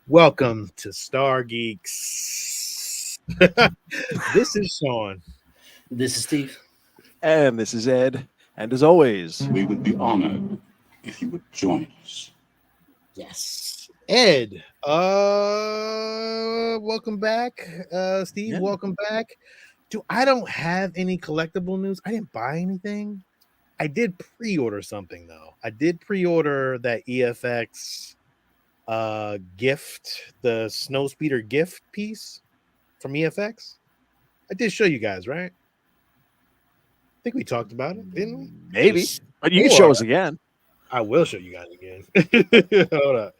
Welcome to Stargeekz. This is Sean. This is Steve. And this is Ed. And as always, We would be honored if you would join us. Yes. Ed, welcome back. Steve, Yeah. welcome back. I don't have any collectible news. I didn't buy anything. I did pre-order something though. I did pre-order that EFX gift, the Snowspeeder gift piece from EFX. I did show you guys, right? I think we talked about it, didn't we? maybe. But you can show us again. I will show you guys again. Hold up.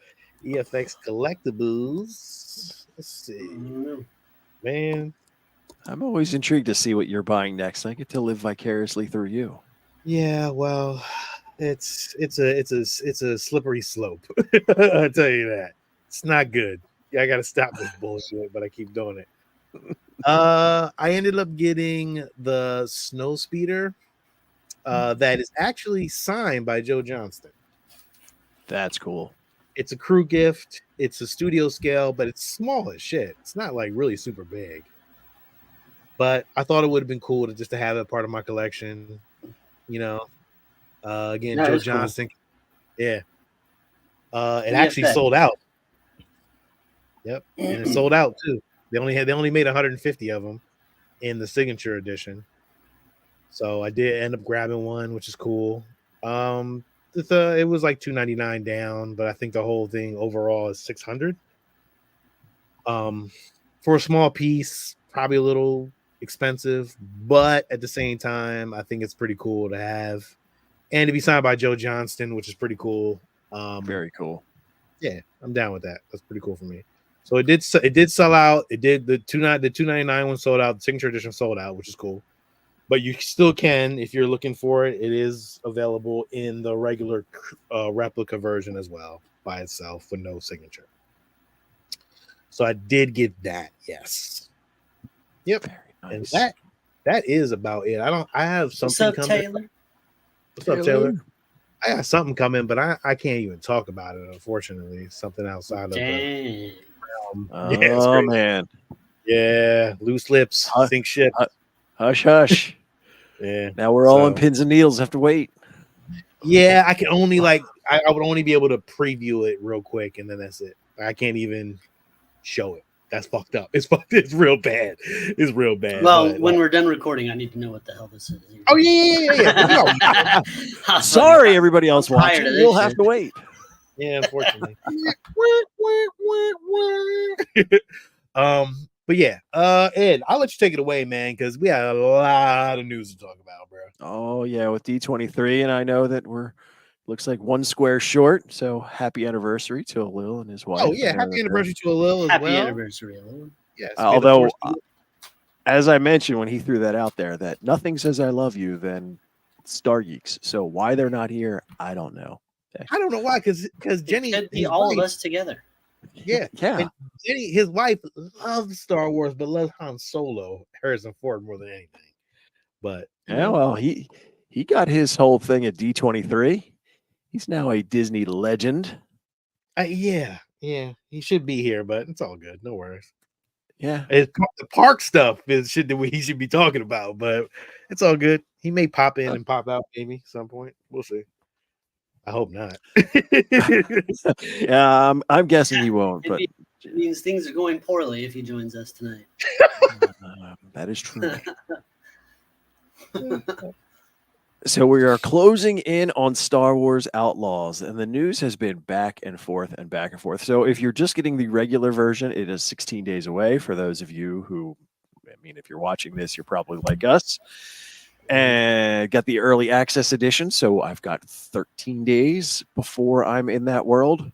EFX collectibles. Let's see. Man. I'm always intrigued to see what you're buying next. I get to live vicariously through you. Yeah, well, it's a slippery slope. I'll tell you that. It's not good. Yeah, I gotta stop this bullshit, but I keep doing it. I ended up getting the Snowspeeder that is actually signed by Joe Johnston. That's cool. It's a crew gift. It's a studio scale, but it's small as shit. It's not like really super big. But I thought it would have been cool to just to have it part of my collection. You know, again, That Joe is cool. Johnston. Yeah. It actually sold out. Yep, and it sold out too. They only made 150 of them in the signature edition. So I did end up grabbing one, which is cool. It was like $299 down, but I think the whole thing overall is $600. For a small piece, probably a little expensive, but at the same time, I think it's pretty cool to have, and to be signed by Joe Johnston, which is pretty cool. Very cool. Yeah, I'm down with that. That's pretty cool for me. So it did sell out. It did the $299 one sold out. The signature edition sold out, which is cool. But you still can, if you're looking for it. It is available in the regular replica version as well by itself with no signature. So I did get that. Yes. Yep. Very nice. And that is about it. I have something What's up, coming. Taylor? What's up, Taylor? I got something coming, but I can't even talk about it. Unfortunately, something outside of the Dang. realm. Oh, Yeah, it's crazy. man. Yeah, loose lips, sink ship. Hush, hush. Yeah. Now we're all on pins and needles. Have to wait. Yeah, I can only I would only be able to preview it real quick, and then that's it. I can't even show it. That's fucked up. It's real bad. It's real bad. Well, but, when we're done recording, I need to know what the hell this is. Oh yeah. Sorry, everybody else I'm tired watching. of this You'll have shit. to wait. Yeah, unfortunately. But yeah, Ed, I'll let you take it away, man, because we had a lot of news to talk about, bro. Oh, yeah, with D23. And I know that looks like one square short. So happy anniversary to Lil and his wife. Oh yeah, happy anniversary to Lil as Happy well. anniversary, Lil. Yes. Although, as I mentioned when he threw that out there, that nothing says I love you than Stargeekz. So why they're not here, I don't know. I don't know why, because Jenny, It could be his all wife, of us together. Yeah. Yeah. And Jenny, his wife, loves Star Wars, but loves Han Solo, Harrison Ford more than anything. But Yeah, well, he got his whole thing at D23. He's now a Disney legend. yeah, he should be here, but it's all good. No worries. Yeah. The park stuff is shit that he should be talking about, but it's all good. He may pop in and pop out maybe some point. We'll see. I hope not. Yeah, I'm guessing he won't, but It means things are going poorly if he joins us tonight. that is true. So we are closing in on Star Wars Outlaws, and the news has been back and forth and back and forth. So if you're just getting the regular version, it is 16 days away. For those of you who, I mean, if you're watching this, you're probably like us. And got the early access edition, so I've got 13 days before I'm in that world.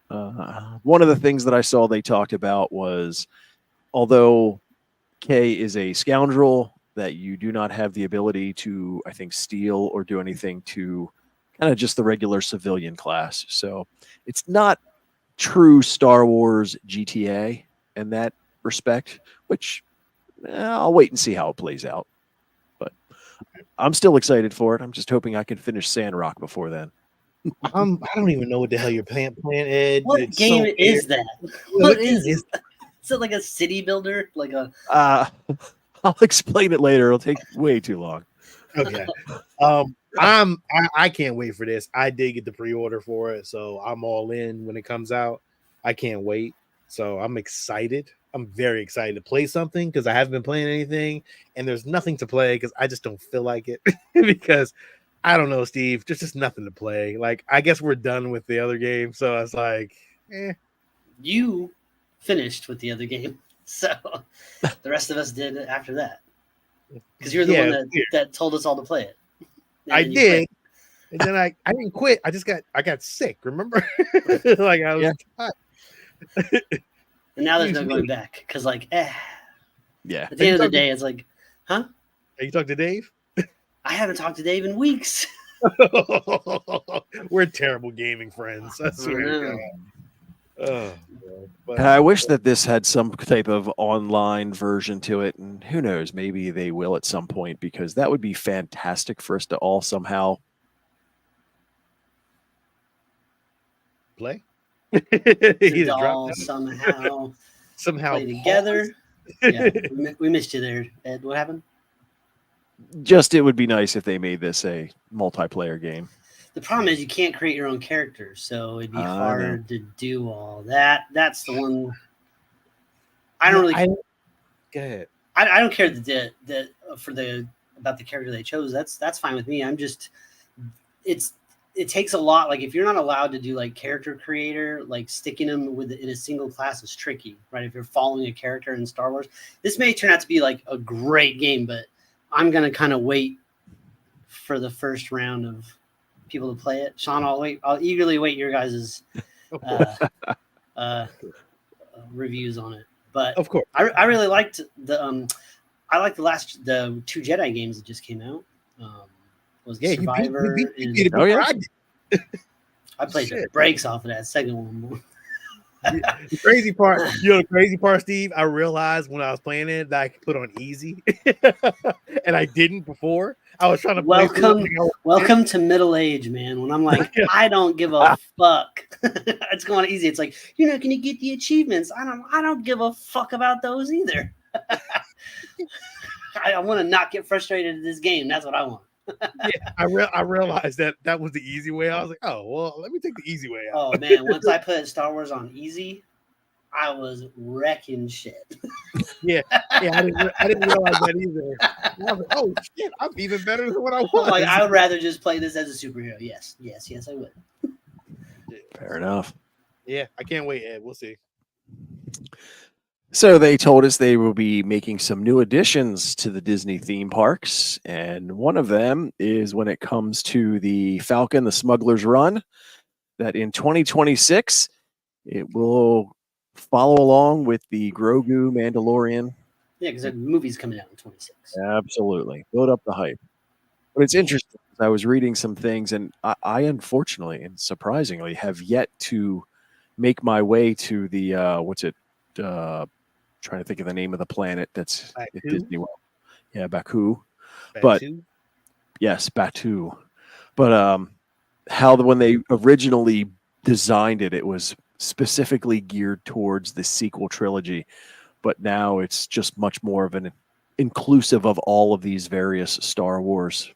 One of the things that I saw they talked about was, although Kay is a scoundrel, that you do not have the ability to, I think, steal or do anything to kind of just the regular civilian class. So it's not true Star Wars GTA in that respect, which I'll wait and see how it plays out. But I'm still excited for it. I'm just hoping I can finish Sandrock before then. I don't even know what the hell you're playing, Ed. What It's game so is weird. that? What What game is is it? Is it like a city builder? Like a Uh, I'll explain it later. It'll take way too long. okay? I can't wait for this. I did get the pre-order for it, so I'm all in when it comes out. I can't wait. So I'm excited. I'm very excited to play something because I haven't been playing anything, and there's nothing to play because I just don't feel like it. Because I don't know, Steve. There's just nothing to play. Like I guess we're done with the other game, so it's like, you finished with the other game, so the rest of us did after that because you're the yeah, one it's weird. that told us all to play it. And I then you quit. did, and then I didn't quit. I got sick. Remember, like I was. Yeah. tired. And now there's Excuse no me. going back because, like, Yeah. at the end of the day, it's like, huh? Are you talking to Dave? I haven't talked to Dave in weeks. We're terrible gaming friends. I swear to know. God. Oh, but, I wish that this had some type of online version to it, and who knows, maybe they will at some point because that would be fantastic for us to all somehow play. To all somehow play together. Yeah, we missed you there, Ed. What happened? Just it would be nice if they made this a multiplayer game. The problem is you can't create your own characters, so it'd be hard to do all that. That's the one. I don't really. Go ahead. I don't care about the character they chose. That's fine with me. I'm just. It takes a lot. Like if you're not allowed to do like character creator, like sticking them in a single class is tricky, right? If you're following a character in Star Wars, this may turn out to be like a great game, but I'm gonna kind of wait for the first round of people to play it. Sean, I'll eagerly wait your guys' reviews on it. But of course, I really liked the the 2 Jedi games that just came out. Was Survivor? You beat it before I did. I played the brakes off of that second one. The crazy part, Steve, I realized when I was playing it that I could put on easy, and I didn't before. I was trying to welcome to middle age, man. When I'm like, I don't give a fuck. It's going easy. It's like, you're not going to get the achievements. I don't give a fuck about those either. I want to not get frustrated in this game. That's what I want. I realized that was the easy way. I was like, oh well, let me take the easy way out. Oh man, once I put Star Wars on easy, I was wrecking shit. Yeah, I didn't realize that either. I was like, oh shit, I'm even better than what I was. Like I would rather just play this as a superhero. Yes, I would. Fair enough. Yeah, I can't wait, Ed. We'll see. So they told us they will be making some new additions to the Disney theme parks, and one of them is when it comes to the Falcon, the Smuggler's Run, that in 2026 it will follow along with the Grogu Mandalorian. Yeah, because the movie's coming out in 26. Absolutely. Build up the hype. But it's interesting. I was reading some things, and I unfortunately and surprisingly have yet to make my way to the trying to think of the name of the planet that's at Disney World. Yeah, Baku. But yes, Batu. But when they originally designed it, it was specifically geared towards the sequel trilogy. But now it's just much more of an inclusive of all of these various Star Wars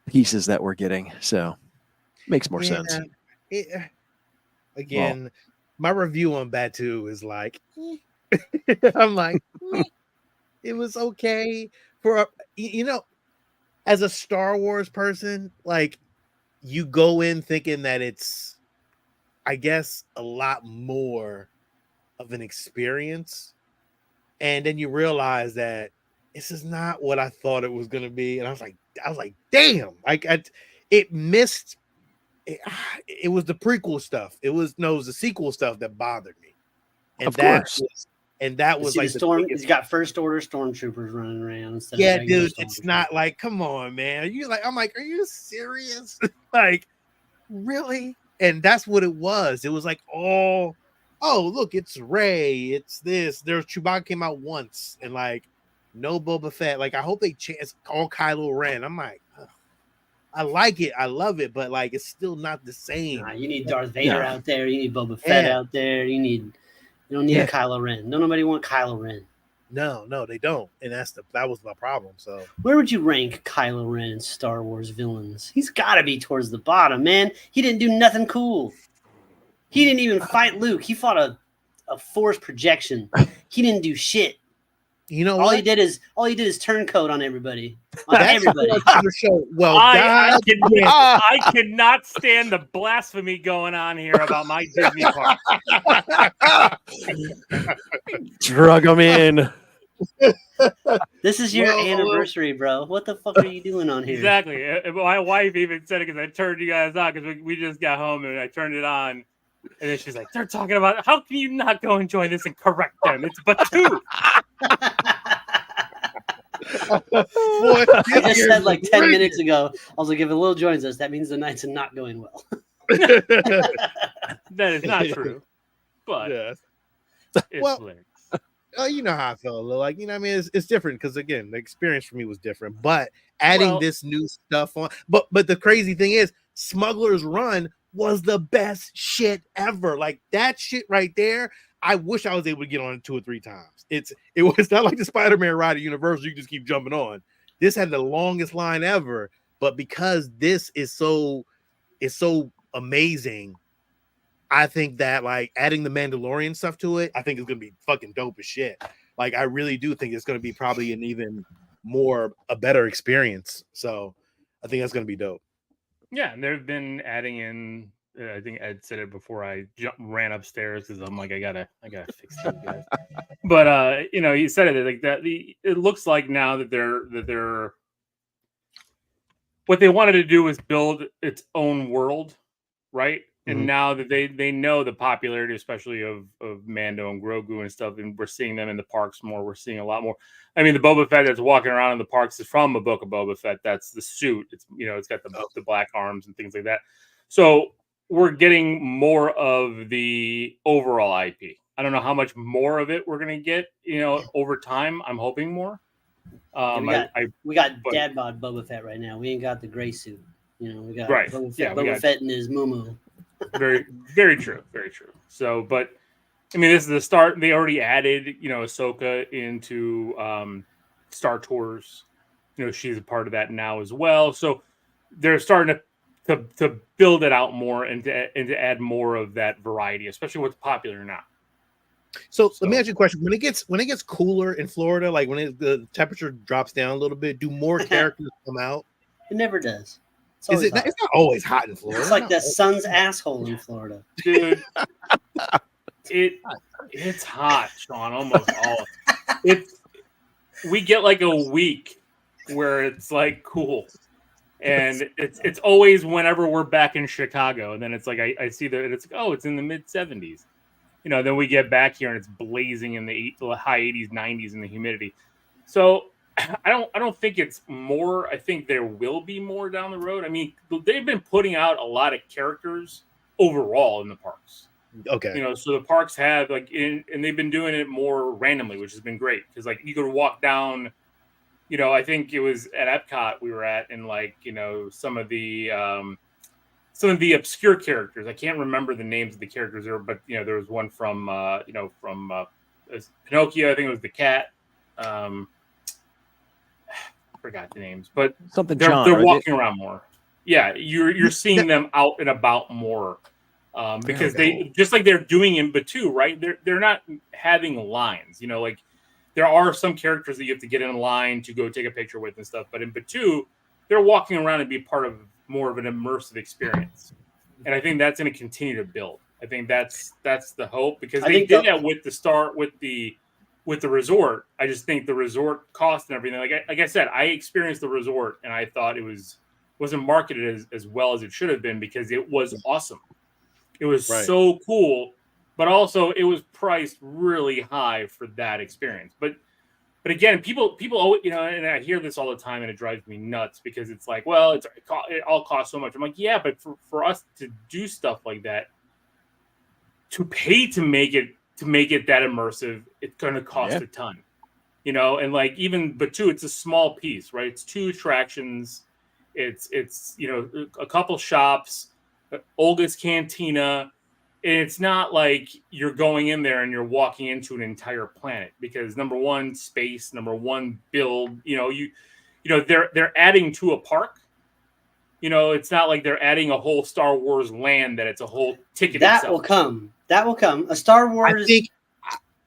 pieces that we're getting. So makes more sense. Again, my review on Batu is like, I'm like, it was okay for as a Star Wars person, like you go in thinking that it's, I guess, a lot more of an experience, and then you realize that this is not what I thought it was going to be, and I was like, damn, it missed. It was the prequel stuff. It was the sequel stuff that bothered me, and of course. That was like he's got First Order stormtroopers running around. Yeah, dude, it's not like, come on, man. I'm like, are you serious? Like, really? And that's what it was. It was like, oh, look, it's Rey. It's this. There's Chewbacca came out once, and like, no Boba Fett. Like, I hope they chance all Kylo Ren. I'm like, I like it, I love it, but like it's still not the same. Nah, you need Darth Vader Yeah. out there. You need Boba Fett Yeah. out there. You don't need a Kylo Ren. Don't nobody want Kylo Ren. No, they don't, and that was my problem. So Where would you rank Kylo Ren in Star Wars villains? He's got to be towards the bottom, man. He didn't do nothing cool. He didn't even fight Luke. He fought a force projection. He didn't do shit. you know All what? he did is turncoat on everybody. On That's everybody. the show. Well, I God, cannot stand the blasphemy going on here about my Disney park. Drug them in. This is your Well, anniversary, bro. What the fuck are you doing on here? Exactly. My wife even said it because I turned you guys on because we just got home and I turned it on. And then she's like, they're talking about how can you not go and join this and correct them? It's Batu. boy, I just said like 10 minutes ago, I was like, if a little joins us, that means the Knights are not going well. That is not true. But Yes. it's Well, hilarious. You know how I felt. Like, you know, what I mean, it's different because again, the experience for me was different. But adding Well- this new stuff on, but the crazy thing is, Smuggler's Run was the best shit ever. Like that shit right there. I wish I was able to get on it 2 or 3 times. It was not like the Spider-Man ride at Universal. You can just keep jumping on. This had the longest line ever, but because this is so amazing, I think that like adding the Mandalorian stuff to it, I think it's gonna be fucking dope as shit. Like I really do think it's gonna be probably an even a better experience. So I think that's gonna be dope. Yeah, and they've been adding in. I think Ed said it before I ran upstairs because I'm like, I gotta fix these guys. But you know, he said it like that. It looks like now that they're what they wanted to do was build its own world, right? And Mhm. now that they know the popularity, especially of Mando and Grogu and stuff, and we're seeing them in the parks more. We're seeing a lot more. I mean, the Boba Fett that's walking around in the parks is from a book of Boba Fett. That's the suit. It's it's got the black arms and things like that. So we're getting more of the overall IP. I don't know how much more of it we're gonna get. Over time, I'm hoping more. We got but- dad bod Boba Fett right now. We ain't got the gray suit. We got Right. Boba Fett, Yeah, we Boba got- Fett in his muumuu. Very, very true. Very true. So, but I mean, this is the start. They already added, Ahsoka into Star Tours. She's a part of that now as well. So they're starting to build it out more and to add more of that variety, especially what's popular now. So let me ask you a question. When it gets cooler in Florida, like when the temperature drops down a little bit, do more characters come out? It never does. It's Is always it? hot. It's not always hot in Florida. It's like the sun's asshole in Florida. Dude, it's hot, Sean. Almost all. We get like a week where it's like cool, and it's always whenever we're back in Chicago, and then it's like I see that it's like, oh, it's in the mid 70s. Then we get back here and it's blazing in the high 80s, 90s in the humidity. So I don't think it's more. I think there will be more down the road. I mean, they've been putting out a lot of characters overall in the parks. Okay. So the parks have and they've been doing it more randomly, which has been great because you go to walk down. I think it was at Epcot we were at, and some of the obscure characters. I can't remember the names of the characters there, but there was one from Pinocchio. I think it was the cat. Forgot the names, but Something they're John, right? walking around more. Yeah, you're seeing them out and about more because they just like they're doing in Batu, right? They're not having lines. There are some characters that you have to get in line to go take a picture with and stuff, but in Batu, they're walking around and be part of more of an immersive experience, and I think that's going to continue to build. I think that's the hope because they did that with the resort. I just think the resort cost and everything. Like I said, I experienced the resort and I thought it wasn't marketed as well as it should have been because it was awesome. It was so cool, but also it was priced really high for that experience. But again, people always, and I hear this all the time and it drives me nuts because it's like, well, it all costs so much. I'm like, yeah, but for us to do stuff like that, to pay to make it that immersive, it's going to cost a ton, and even Batu, it's a small piece, right? It's 2 attractions It's a couple shops, Olga's Cantina. And it's not like you're going in there and you're walking into an entire planet, because number one, space, number one, build. They're adding to a park. It's not like they're adding a whole Star Wars land that it's a whole ticket. That will come. A Star Wars.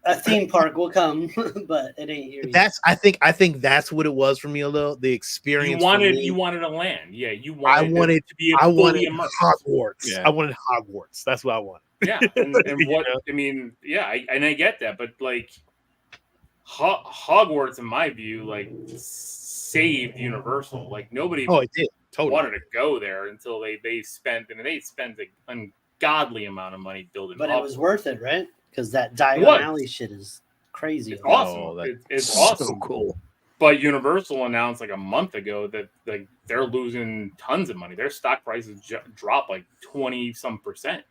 A theme park will come, but it ain't here yet. I think that's what it was for me a little. The experience. You wanted a land. Yeah, you wanted to be fully immersed. Hogwarts. Yeah. I wanted Hogwarts. That's what I wanted. Yeah, and what I mean, yeah, I get that, but like Hogwarts, in my view, like saved Universal. Like nobody it did. Totally wanted to go there until they spent an ungodly amount of money building. But Hogwarts. it was worth it, right? Because that Diagon Alley shit is crazy. It's awesome. It's awesome. So cool. But Universal announced like a month ago that like they're losing tons of money. Their stock prices dropped like 20-some%.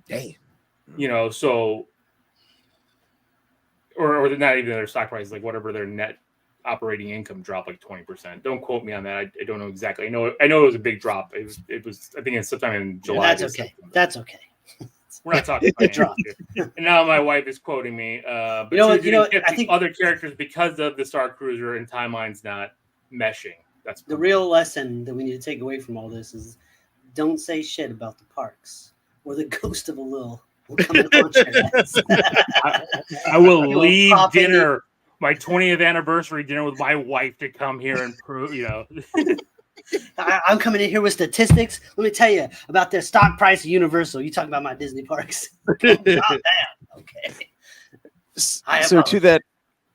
Damn. So or not even their stock prices, like whatever their net operating income dropped like 20%. Don't quote me on that. I don't know exactly. I know it was a big drop. It was I think it's sometime in July. That's okay. We're not talking about drop. And now my wife is quoting me. But I think other characters because of the Star Cruiser and timelines not meshing. That's the real lesson that we need to take away from all this is don't say shit about the parks, or the ghost of a Lil will come and haunt your ass. I will leave dinner, my 20th anniversary dinner with my wife to come here and prove, I'm coming in here with statistics. Let me tell you about their stock price of Universal. You talk about my Disney parks. Damn. Okay. So to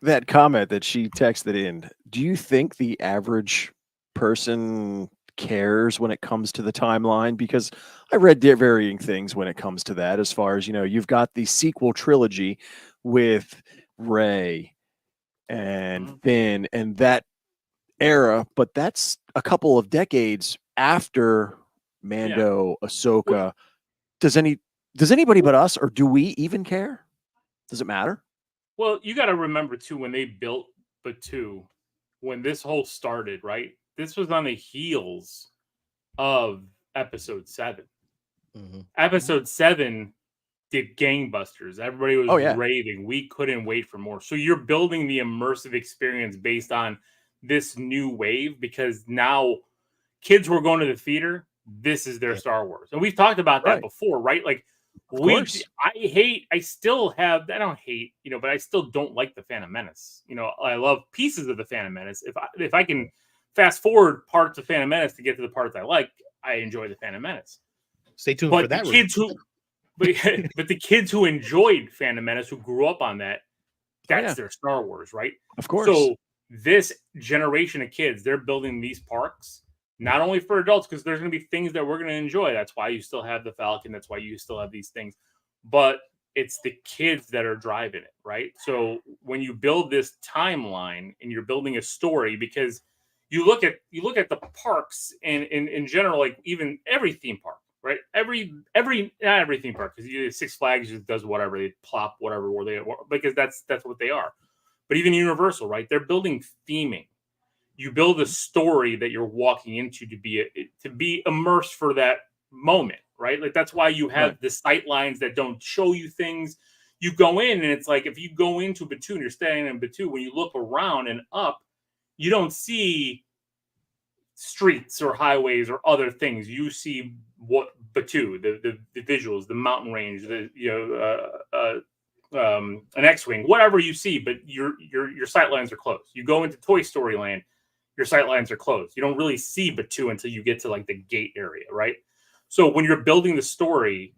that comment that she texted in, do you think the average person cares when it comes to the timeline? Because I read varying things when it comes to that, as far as, you've got the sequel trilogy with Rey and Finn and that era, but that's a couple of decades after Mando, Ahsoka. Does anybody but us, or do we even care? Does it matter? Well, you got to remember too, when they built Batuu, when this whole started, right? This was on the heels of Episode 7. Mm-hmm. Episode 7 did gangbusters. Everybody was raving. We couldn't wait for more. So you're building the immersive experience based on this new wave, because now kids who are going to the theater, this is their Star Wars. And we've talked about that before, right? Like I still don't like the Phantom Menace. I love pieces of the Phantom Menace. If I can fast forward parts of Phantom Menace to get to the parts I like, I enjoy the Phantom Menace. Stay tuned for that. But the kids who enjoyed Phantom Menace, who grew up on that, that's their Star Wars, right? Of course. So this generation of kids, they're building these parks not only for adults, because there's going to be things that we're going to enjoy. That's why you still have the Falcon. That's why you still have these things. But it's the kids that are driving it, right? So when you build this timeline and you're building a story, because you look at the parks and in general, like even every theme park, right? Not every theme park, because Six Flags just does whatever, they plop whatever where they, because that's what they are. But even Universal, right? They're building theming. You build a story that you're walking into to be immersed for that moment, right? Like that's why you have the sight lines that don't show you things. You go in and it's like, if you go into Batuu and you're staying in Batuu, when you look around and up, you don't see streets or highways or other things. You see what Batuu, the visuals, the mountain range, an X-wing, whatever you see, but your sight lines are closed. You go into Toy Story Land, your sight lines are closed. You don't really see Batuu until you get to like the gate area, right? So when you're building the story,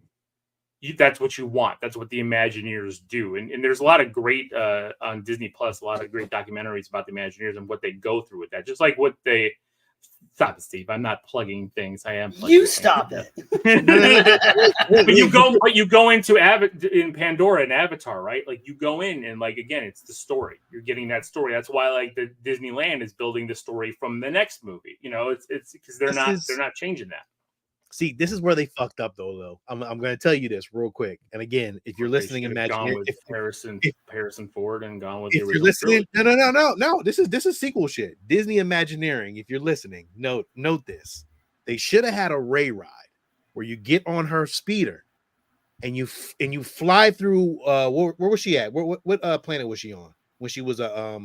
that's what you want. That's what the Imagineers do. And there's a lot of great on Disney Plus, a lot of great documentaries about the Imagineers and what they go through with that. Just like what they stop it, Steve. I'm not plugging things. I am. You stop it. But you go into in Pandora and Avatar, right? Like you go in and like again, it's the story. You're getting that story. That's why like the Disneyland is building the story from the next movie. It's because they're not changing that. See, this is where they fucked up though. I'm going to tell you this real quick. And again, if you're listening, imagine with Harrison Ford and gone with if the you're listening. No. This is sequel shit. Disney Imagineering. If you're listening, note this. They should have had a Ray ride where you get on her speeder and you fly through. Where was she at? What planet was she on when she was a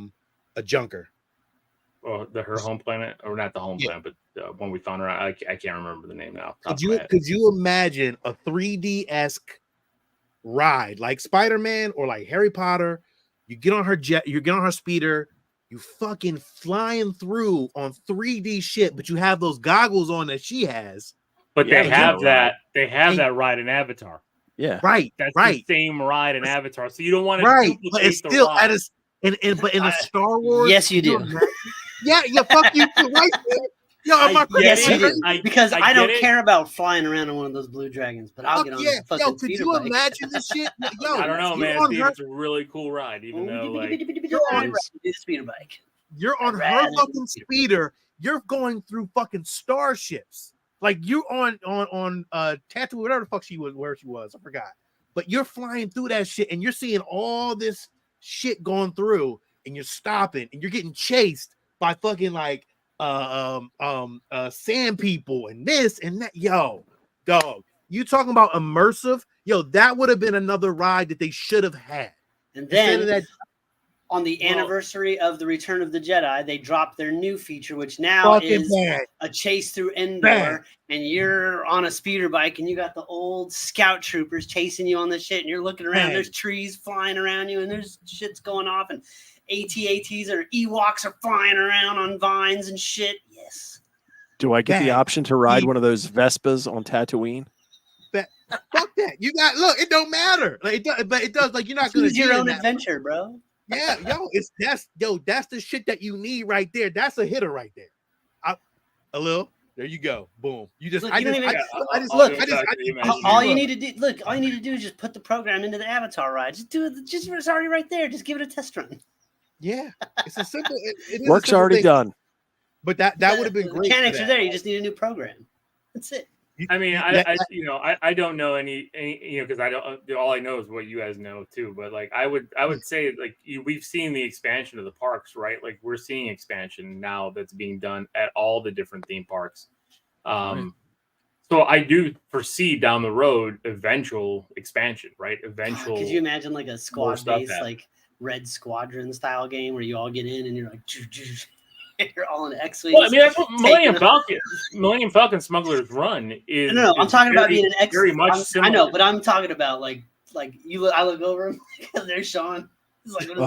junker? Well, her home planet, or not the home planet, but when we found her, I can't remember the name now. Could you imagine a 3D-esque ride like Spider-Man or like Harry Potter? You get on her jet, you get on her speeder, you fucking flying through on 3D shit, but you have those goggles on that she has. But they have that ride in Avatar. Yeah, right. That's right. the same ride in Avatar. So you don't want to duplicate but it's still at but in a Star Wars. Yes, you do. Yeah, fuck you too, right? Yo, yes, you do. Because I don't care about flying around on one of those blue dragons, but I'll get on the fucking could you imagine this shit? Yo, I don't know, man. It's a really cool ride, even though like the speeder bike. You're on her fucking speeder. You're going through fucking starships. Like you're on Tatooine, whatever the fuck she was, where she was, I forgot. But you're flying through that shit, and you're seeing all this shit going through, and you're stopping, and you're getting chased by fucking like sand people and this and that. Yo, dog, you talking about immersive? Yo, that would have been another ride that they should have had. And then on the anniversary of the Return of the Jedi, they dropped their new feature, which now is a chase through Endor, and you're on a speeder bike, and you got the old scout troopers chasing you on the shit, and you're looking around. There's trees flying around you, and there's shit's going off, and AT-ATs or Ewoks are flying around on vines and shit. Yes. Do I get the option to ride one of those Vespas on Tatooine? Fuck that. You got it don't matter. Like it does like you're not gonna choose your own adventure, bro. Yeah, that's the shit that you need right there. That's a hitter right there. There you go. Boom. You just all you need to do is just put the program into the Avatar ride. Just do it. Just it's already right there. Just give it a test run. Yeah, it's a simple. It Work's already done. But that would have been great. Mechanics are there. You just need a new program. That's it. I mean, I don't know any because I don't. All I know is what you guys know too. But like, I would say like we've seen the expansion of the parks, right? Like we're seeing expansion now that's being done at all the different theme parks. So I do foresee down the road eventual expansion, right? Eventual. Could you imagine like a squad base, like Red Squadron style game where you all get in and you're like. You're all in X-wings. Well, I mean, that's what Millennium Falcon Smugglers Run is. No, I'm talking about being an X. Very much similar. I know, but I'm talking about like you. I look over him because there's Sean. He's like, red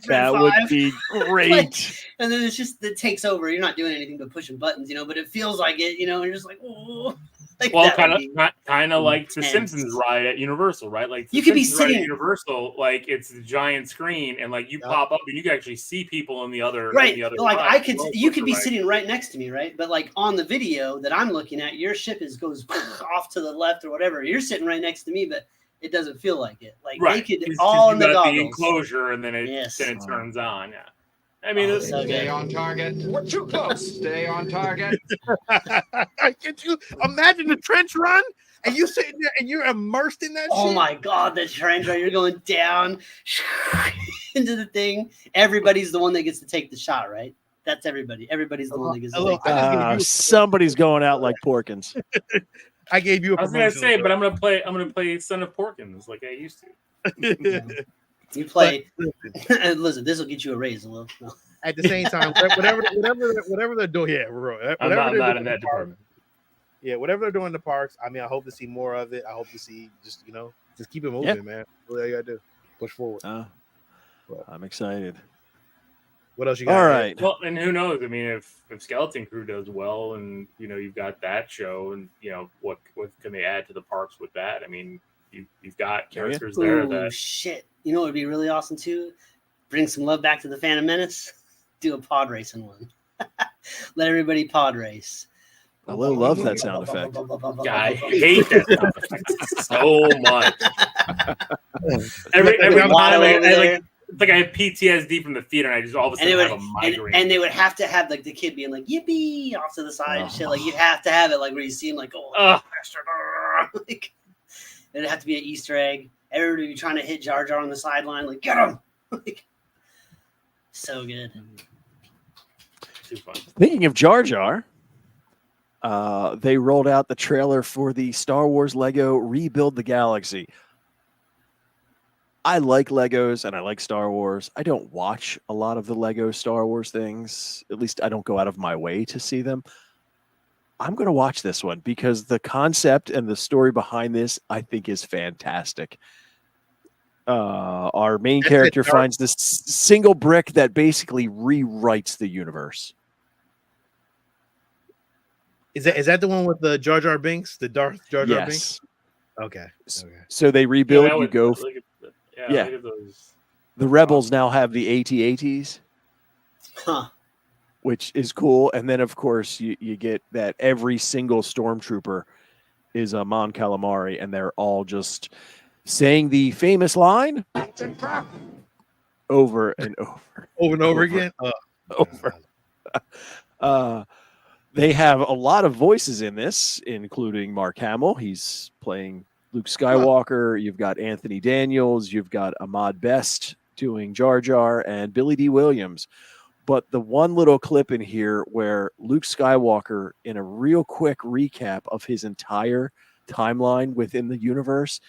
that 5. Would be great. And then it takes over. You're not doing anything but pushing buttons, but it feels like it, and you're just like, oh. Like well, kind of like the Simpsons ride at Universal, right? Like you could be sitting at Universal, like it's a giant screen, and like you pop up and you can actually see people in the other right. In the other like you could be sitting right next to me, right? But like on the video that I'm looking at, your ship goes off to the left or whatever. You're sitting right next to me, but it doesn't feel like it. Like they could all in the goggles. The enclosure, and then it turns on. Yeah. I mean, stay on target. We're too close. Stay on target. Can you imagine the trench run? And you sitting there and you're immersed in that shit? Oh my God, the trench run. You're going down into the thing. Everybody's the one that gets to take the shot, right? That's everybody. Everybody's the one that gets to take the shot. Somebody's going out like Porkins. I gave you a promotion. I was going to say, but I'm going to play Son of Porkins like I used to. You play, and listen. This will get you a raise a little. No. At the same time, whatever they're doing, I'm not in that department. Yeah, whatever they're doing in the parks. I mean, I hope to see more of it. I hope to see just keep it moving, man. What you gotta do, push forward. I'm excited. What else you got? All right. Well, and who knows? I mean, if Skeleton Crew does well, and you've got that show, and what can they add to the parks with that? I mean. You've got characters there that shit. You know what would be really awesome too? Bring some love back to the Phantom Menace. Do a pod racing one. Let everybody pod race. I love that sound effect. I hate that sound effect so much. every time It's like I have PTSD from the theater, and I just all of a sudden have a migraine. And they would have to have like the kid being like yippee off to the side and shit. Like you'd have to have it like where you see him like bastard. Like it'd have to be an Easter egg. Everybody would be trying to hit Jar Jar on the sideline, like get him. Like, so good. Too fun. Thinking of Jar Jar, they rolled out the trailer for the Star Wars Lego Rebuild the Galaxy. I like Legos and I like Star Wars. I don't watch a lot of the Lego Star Wars things. At least I don't go out of my way to see them. I'm going to watch this one because the concept and the story behind this, I think, is fantastic. Our main character finds this single brick that basically rewrites the universe. Is that the one with the Jar Jar Binks, the Darth Jar Jar Binks? Okay. So they rebuild. Yeah, you go. Look at those. The Rebels now have the AT-ATs, which is cool. And then, of course, you get that every single stormtrooper is a Mon Calamari, and they're all just saying the famous line over and over again. They have a lot of voices in this, including Mark Hamill. He's playing Luke Skywalker. You've got Anthony Daniels. You've got Ahmad Best doing Jar Jar and Billy D. Williams. But the one little clip in here where Luke Skywalker, in a real quick recap of his entire timeline within the universe,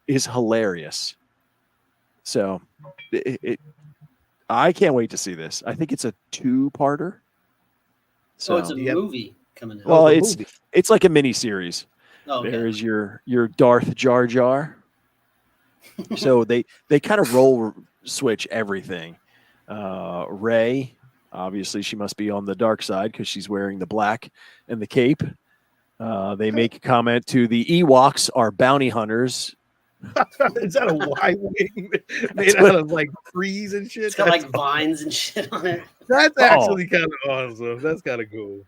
is hilarious. So I can't wait to see this. I think it's a 2-parter. So it's a movie coming out. Well, it's like a mini series. Oh, okay. There's your Darth Jar Jar. So they kind of roll switch everything. Rey, obviously, she must be on the dark side because she's wearing the black and the cape. They make a comment to the Ewoks are bounty hunters. Is that a Y-wing made out of like trees and shit? It's got like vines and shit on it. That's actually kind of awesome. That's kind of cool.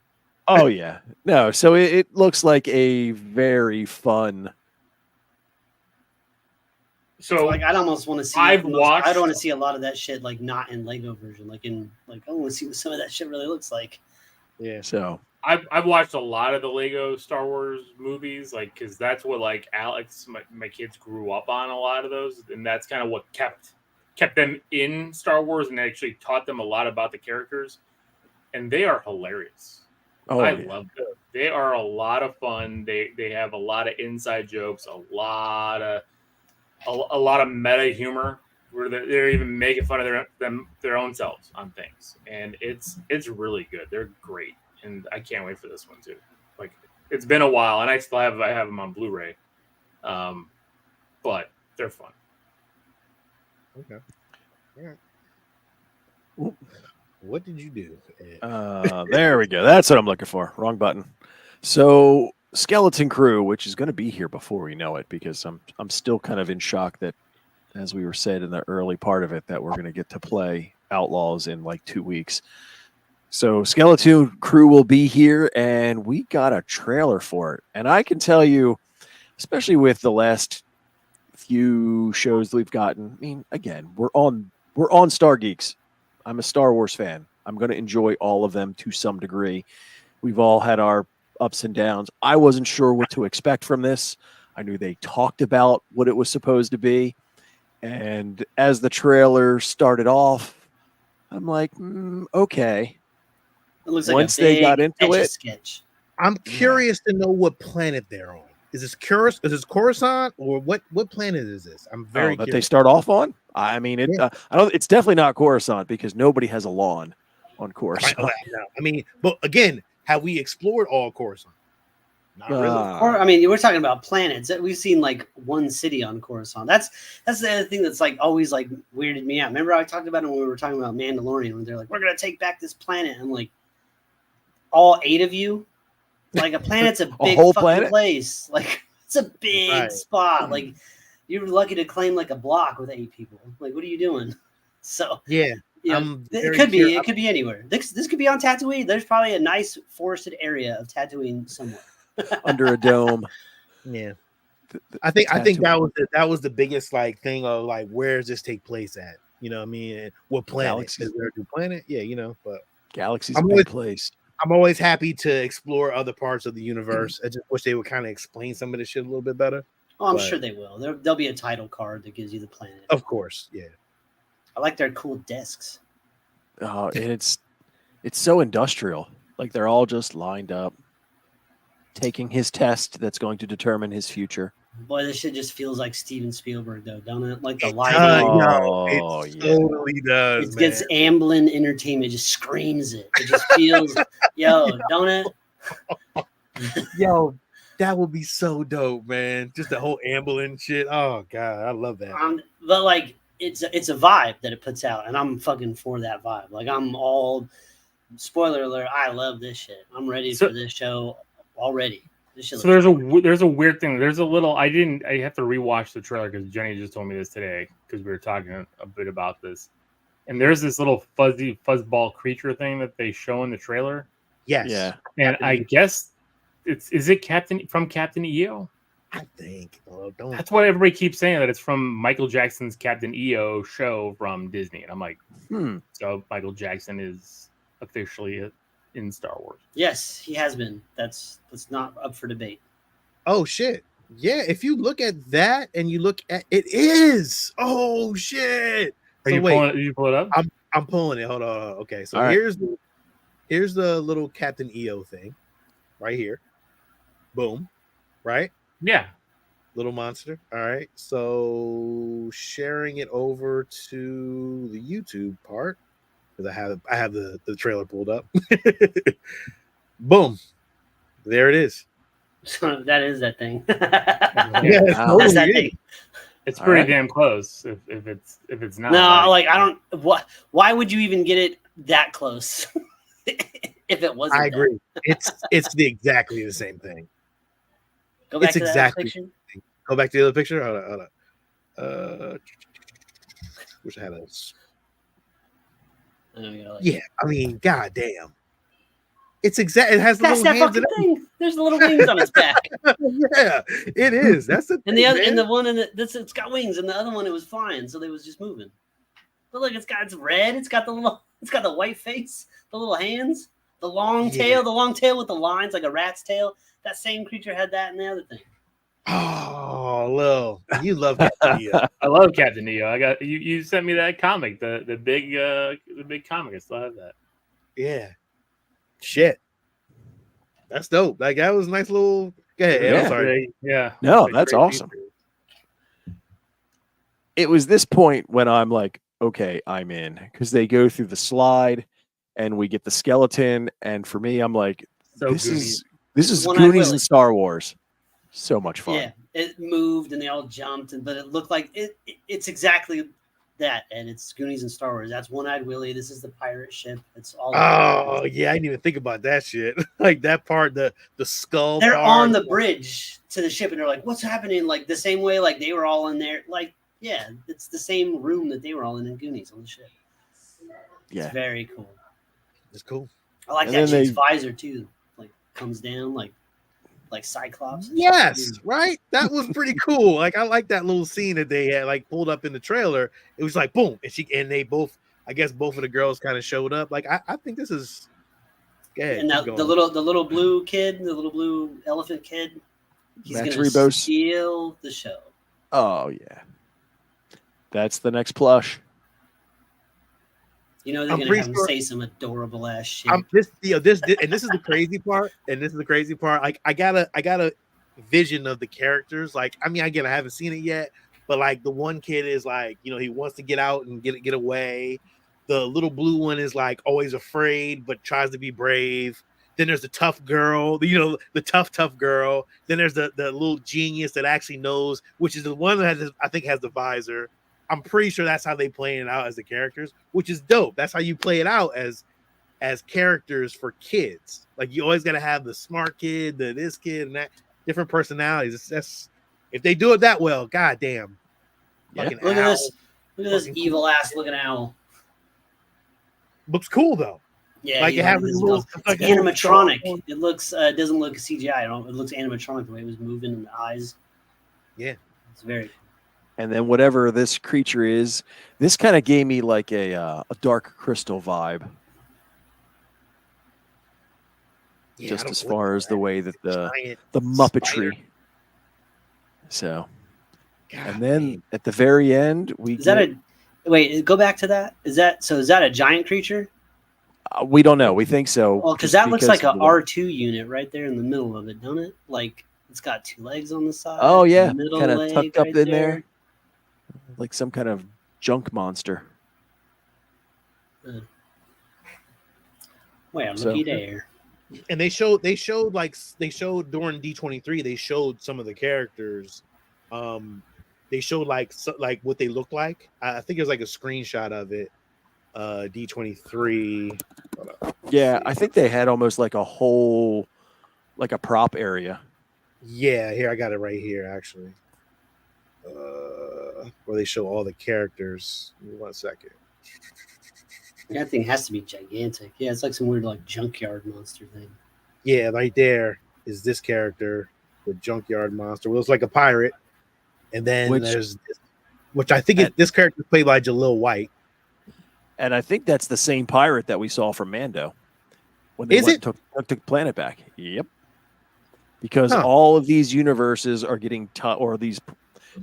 Oh yeah, no. So it looks like a very fun. So like I'd almost want to see. I don't want to see a lot of that shit like not in Lego version, like I want to see what some of that shit really looks like. Yeah. So I've watched a lot of the Lego Star Wars movies, like because that's what like Alex, my kids grew up on a lot of those, and that's kind of what kept them in Star Wars and actually taught them a lot about the characters, and they are hilarious. I love them. They are a lot of fun. They have a lot of inside jokes, a lot of meta humor where they're even making fun of their own selves on things, and it's really good. They're great. And I can't wait for this one too. Like it's been a while, and I have them on Blu-ray, but they're fun. Okay. All right. What did you do? There we go. That's what I'm looking for. Wrong button. So Skeleton Crew, which is going to be here before we know it, because I'm still kind of in shock that, as we were said in the early part of it, that we're going to get to play Outlaws in like 2 weeks. So Skeleton Crew will be here, and we got a trailer for it. And I can tell you, especially with the last few shows that we've gotten, I mean, again, we're on Stargeekz. I'm a Star Wars fan. I'm going to enjoy all of them to some degree. We've all had our ups and downs. I wasn't sure what to expect from this. I knew they talked about what it was supposed to be. And as the trailer started off, I'm like, okay. It looks like once a big they got into it, sketch. I'm curious to know what planet they're on. Is this Coruscant, or what planet is this? I'm very that curious. they start off on. I mean, it's definitely not Coruscant because nobody has a lawn on Coruscant. I mean, but again, have we explored all Coruscant? Not really. I mean, we're talking about planets. We've seen like one city on Coruscant. That's the other thing that's like always like weirded me out. Remember I talked about it when we were talking about Mandalorian, when they're like, we're gonna take back this planet. I'm like, all 8 of you. Like a planet's a big whole fucking planet? place. Like it's a big spot. Like you're lucky to claim like a block with 8 people. Like what are you doing? So yeah, it could be. It could be anywhere. This could be on Tatooine. There's probably a nice forested area of Tatooine somewhere under a dome. Yeah, I think that was the biggest like thing of like where does this take place at? You know what I mean? And what planet? Galaxies. Is there a new planet? Yeah, you know, but Galaxy's I'm a always- big place. I'm always happy to explore other parts of the universe. I just wish they would kind of explain some of this shit a little bit better. Oh, I'm But- sure they will. There'll be a title card that gives you the planet. Of course, yeah. I like their cool desks. And it's so industrial. Like they're all just lined up, taking his test that's going to determine his future. Boy, this shit just feels like Steven Spielberg, though, don't it? Like the It lighting. Oh, it yeah. totally does. It gets Amblin Entertainment. It just screams it. It just feels, yo, don't it? Yo, that would be so dope, man. Just the whole ambulance shit. Oh god, I love that. But like, it's a vibe that it puts out, and I'm fucking for that vibe. Like, I'm all. Spoiler alert! I love this shit. I'm ready for this show already. This shit. So there's a weird thing. There's a little. I have to rewatch the trailer because Jenny just told me this today because we were talking a bit about this. And there's this little fuzzy fuzzball creature thing that they show in the trailer. Yes. Yeah. And I guess is it Captain EO? I think. Oh, don't. That's what everybody keeps saying, that it's from Michael Jackson's Captain EO show from Disney. And I'm like, so Michael Jackson is officially in Star Wars. Yes, he has been. That's not up for debate. Oh shit. Yeah, if you look at that and you look at it is. Oh shit. Are you pulling it? Did you pull it up? I'm pulling it. Hold on. Okay, so All right. here's the little Captain EO thing right here. Boom. Right? Yeah. Little monster. All right. So sharing it over to the YouTube part because I have the trailer pulled up. Boom. There it is. So that is that thing. Yeah, Wow. That's that thing. It's All pretty right. damn close. If it's not. No, like I don't. What? Why would you even get it that close? If it wasn't, I agree. It's exactly the same thing. Go back It's to that exactly- picture. Go back to the other picture. Hold on. Wish I had a. I know you gotta, like, Yeah, I mean, goddamn. It's exact. It has the That's little that hands fucking and thing. There's the little wings on its back, everything. Yeah, it is. That's the and the thing, other, and man. the one in it's got wings, and the other one it was flying, so they was just moving. But look, it's red. It's got the white face, the little hands, the long tail, with the lines like a rat's tail. That same creature had that and the other thing. Oh, Lil, you love Captain EO. I love Captain EO. I got you sent me that comic, the big comic. I still have that. Yeah. Shit. That's dope. Like that was a nice little. Go ahead, Ed, I'm Yeah. sorry. Yeah. No, It's a that's great awesome. feature. It was this point when I'm like, okay, I'm in, because they go through the slide and we get the skeleton, and for me, I'm like, So this Goonies. is One-Eyed Goonies Willie. and Star Wars. So much fun. Yeah, it moved and they all jumped, but it looked like it's exactly that, and it's Goonies and Star Wars. That's One-Eyed Willie. This is the pirate ship. It's all. Oh yeah, I didn't even think about that shit. Like that part, the skull. They're part. on the bridge to the ship, and they're like, "What's happening?" Like the same way, like they were all in there. Like, yeah, it's the same room that they were all in Goonies on the ship. Yeah. It's very cool. It's cool. I like And that then chick's visor too. Like comes down like Cyclops. and shit. Yes, right. That was pretty cool. Like I like that little scene that they had like pulled up in the trailer. It was like boom, and they both. I guess both of the girls kind of showed up. Like I think this is. Go ahead, And keep that, going. the little blue kid, the little blue elephant kid, he's Max gonna Rebo. steal the show. Oh yeah. That's the next plush. You know they're I'm gonna pretty have him sure- say some adorable ass shit. This and this is the crazy part. And this is the crazy part. Like I got a vision of the characters. Like I mean, I haven't seen it yet, but like the one kid is like, you know, he wants to get out and get away. The little blue one is like always afraid but tries to be brave. Then there's the tough girl, you know, the tough girl. Then there's the little genius that actually knows, which is the one that I think has the visor. I'm pretty sure that's how they play it out as the characters, which is dope. That's how you play it out as characters for kids. Like you always got to have the smart kid, this kid, and that different personalities. That's if they do it that well, goddamn. Yeah. Fucking Look at owl. this! Look at this Fucking evil ass looking owl. Looks cool though. Yeah, Like you it know, has this a is little dope. like It's a little animatronic. star- It looks. It doesn't look CGI. It looks animatronic the way it was moving in the eyes. Yeah. It's very. And then whatever this creature is, this kind of gave me like a Dark Crystal vibe. Yeah, I Just don't as know far what as the way that the giant Muppetry. spider. So, God, and then man. at the very end, we Is that a wait? Go back to that. Is that a giant creature? we don't know. We think so. Well, because just that looks like of a the- R2 unit right there in the middle of it, don't it? Like it's got 2 legs on the side. Oh yeah, middle kind of leg tucked up right in there, like some kind of junk monster. Well, So- looky there. And they showed during D23, they showed some of the characters. They showed like what they look like. I think it was like a screenshot of it. D23. Hold up. Yeah, I think they had almost like a whole, like a prop area. Yeah, here I got it right here actually. Where they show all the characters. Give me 1 second. That thing has to be gigantic. Yeah, it's like some weird like junkyard monster thing. Yeah, right there is this character, the junkyard monster. Well, it's like a pirate, and then there's which I think this character is played by Jalil White. And I think that's the same pirate that we saw from Mando when they Is went it? and took the planet back. Yep. Because Huh. all of these universes are getting or these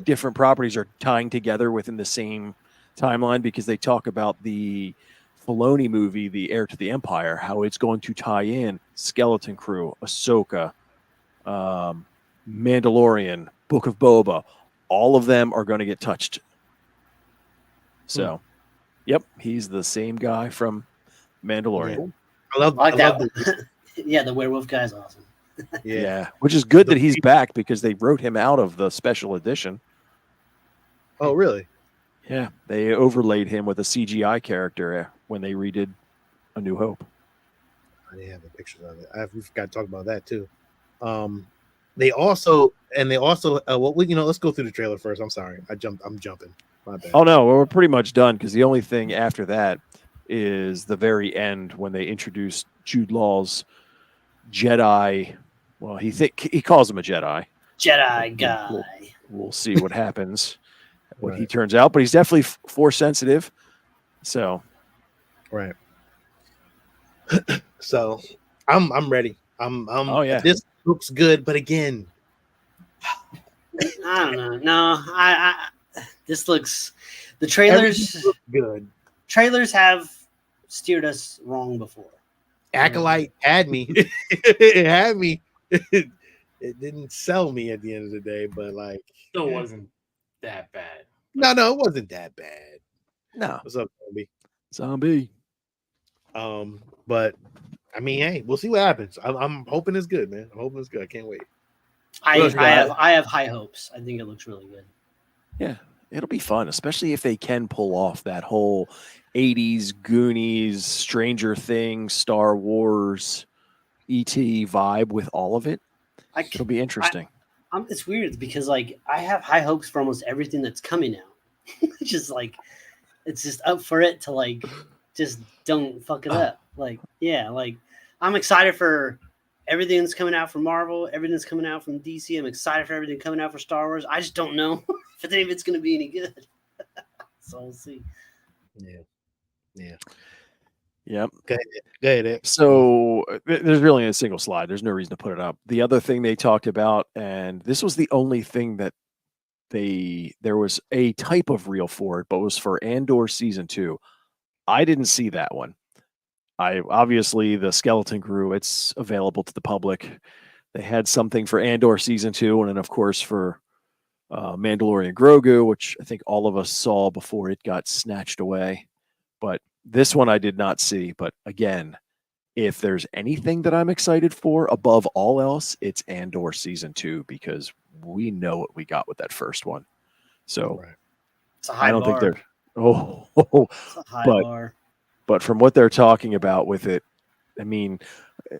different properties are tying together within the same timeline, because they talk about the Filoni movie, The Heir to the Empire, how it's going to tie in Skeleton Crew, Ahsoka, Mandalorian, Book of Boba. All of them are going to get touched. So, yep, he's the same guy from Mandalorian. I love that. Yeah, the werewolf guy's awesome. Yeah, which is good that he's back, because they wrote him out of the special edition. Oh, really? Yeah, they overlaid him with a CGI character when they redid A New Hope. I didn't have the pictures of it. We forgot to talk about that too. They also let's go through the trailer first. I'm sorry, I'm jumping. My bad. Oh no, well, we're pretty much done, because the only thing after that is the very end when they introduced Jude Law's Jedi. Well, he calls him a Jedi. Jedi guy. We'll see what happens when he turns out, but he's definitely Force sensitive. So, right. So, I'm ready. Oh yeah, this looks good, but again, I don't know. No, this looks. The trailers look good. Trailers have steered us wrong before. Acolyte had me. It had me. It didn't sell me at the end of the day, but like, still wasn't that bad. No, it wasn't that bad. No. What's up, Zombie? But I mean, hey, we'll see what happens. I'm hoping it's good, man. I'm hoping it's good. I can't wait. I have high hopes. I think it looks really good. Yeah, it'll be fun, especially if they can pull off that whole 80s Goonies, Stranger Things, Star Wars, E.T. vibe with all of it. It'll be interesting. It's weird because like I have high hopes for almost everything that's coming out. It's just like it's just up for it to like just don't fuck it up. Like yeah, like I'm excited for everything that's coming out from Marvel, everything that's coming out from DC. I'm excited for everything coming out for Star Wars. I just don't know if any of it's going to be any good. So we'll see. Yeah. Yep. Go ahead. So there's really a single slide. There's no reason to put it up. The other thing they talked about, and this was the only thing that there was a type of reel for it, but it was for Andor season 2. I didn't see that one. Obviously the Skeleton Crew, it's available to the public. They had something for Andor season 2, and then of course for Mandalorian Grogu, which I think all of us saw before it got snatched away. But this one I did not see. But again, if there's anything that I'm excited for above all else, it's Andor season 2, because we know what we got with that first one. So it's a high bar. Think they're it's a high bar. But from what they're talking about with it, I mean,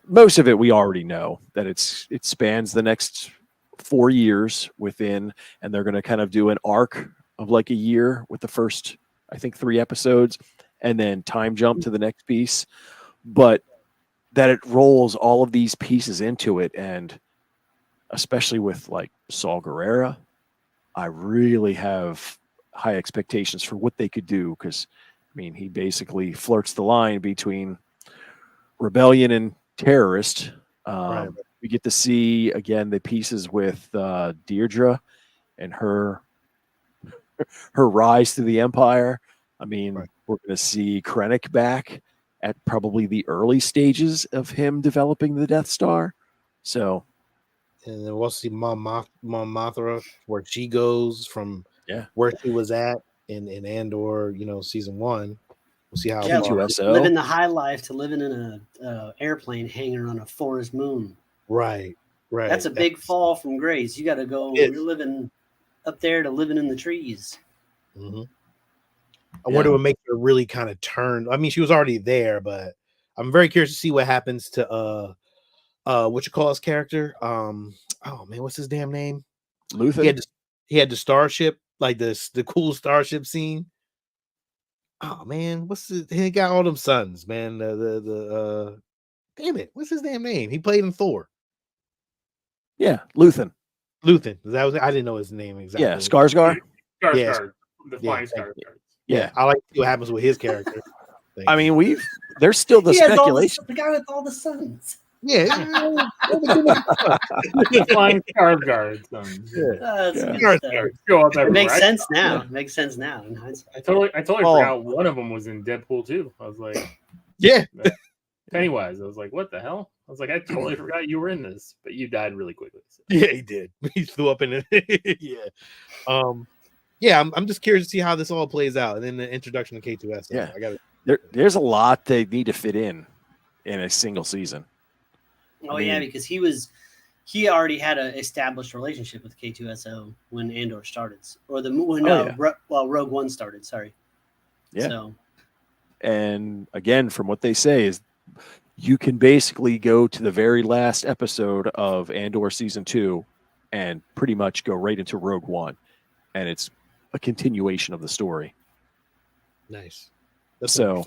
most of it we already know that it spans the next 4 years within, and they're going to kind of do an arc of like a year with the first, I think, 3 episodes, and then time jump to the next piece. But that it rolls all of these pieces into it, and especially with like Saul Guerrera, I really have high expectations for what they could do because, I mean, he basically flirts the line between rebellion and terrorist. Right. We get to see again the pieces with Deirdre and her rise to the empire. I mean, Right. we're going to see Krennic back at probably the early stages of him developing the Death Star. So, and then we'll see Mon Mothra, where she goes from yeah, where she was at in Andor, season 1. We'll see how Yeah, far- K2SO. living the high life to living in a airplane hanging on a forest moon. Right. That's a big fall from grace. You got to go. It is. You're living up there to living in the trees. Mm-hmm. I wonder what makes her really kind of turn. I mean, she was already there, but I'm very curious to see what happens to what you call his character. Oh man, what's his damn name? Luthen. He had the starship, like the cool starship scene. Oh man, he got all them sons, man. Damn it, what's his damn name? He played in Thor. Yeah, Luthen. I didn't know his name exactly. Yeah, Skarsgård. Skarsgård, the flying Skarsgård. Yeah, I like to see what happens with his character. I mean, there's still the He has all speculation. the guy with all the sons. Yeah, The flying Skarsgård. Go up It makes everywhere. sense now. It makes sense now in hindsight. I totally forgot one of them was in Deadpool too. I was like, yeah. Pennywise. I was like, what the hell? I was like, I totally forgot you were in this, but you died really quickly. So. Yeah, he did. He flew up in it. Yeah. Yeah, I'm just curious to see how this all plays out, and then the introduction to K2S. Yeah, I got there's a lot they need to fit in a single season. Oh yeah, because he already had an established relationship with K2SO when Andor started, or Rogue One started. Sorry. Yeah. So. And again, from what they say is, you can basically go to the very last episode of Andor season 2, and pretty much go right into Rogue One, and it's a continuation of the story. nice. So